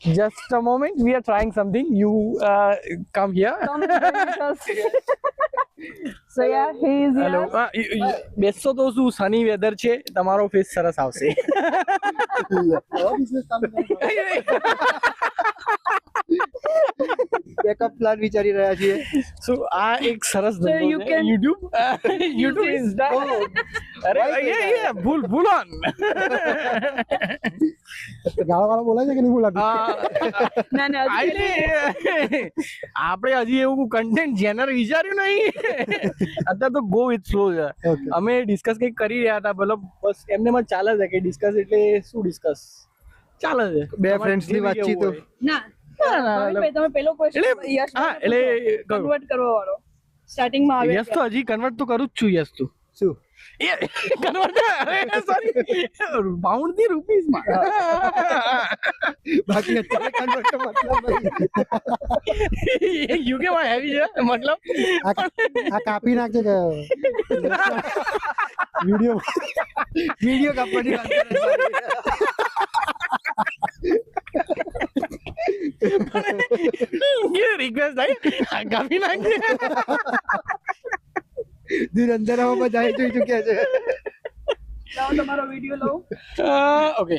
Just a moment, we are trying something. You come here. Tom is very interested. So yeah, he is Hello. here. બેસો તો શું Sunny weather છે, તમારો face સરસ આવશે. Backup plan વિચારી રહ્યા છીએ. So આ એક સરસ So you can- YouTube Insta. અરે ये ભૂલ on. ગાળાવાળા બોલાય છે કે નહીં બોલાતું? ના ના હજી આપણે હજી એવું કન્ટેન્ટ જેનર વિચાર્યું નહીં. અત્યારે તો ગો વિથ ફ્લો છે. Okay. અમે ડિસ્કસ કંઈક કરી રહ્યા હતા, મતલબ બસ એમને માં ચાલે છે કે ડિસ્કસ એટલે શું ડિસ્કસ ચાલે છે. બે તમારે friends ની જે બી વાતચીત કેવું તો. ના ના, ના, ભાઈ, તમે પેલો ક્વેશ્ચન એટલે- યશ હા, એટલે કરું. કન્વર્ટ કરવા વાળો સ્ટાર્ટિંગ માં હોય. આવે યસ તો હજી કન્વર્ટ તો કરું જ છું. યસ તું શું? કન્વર્ટ સોરી પાઉન્ડ થી રૂપીસ માં. બાકી અત્યારે convert નો મતલબ નહીં. યુકે માં હેવી છે મતલબ. આ કાપી નાખજે કે વિડીયો કાપવાની વાત કરે છે. રિક્વેસ્ટ થાય કાપી નાખજે. ધુરંધર હવામાં જાય જોઈ ચૂક્યા છે. લાવો તમારો વિડિયો લઉં. ઓકે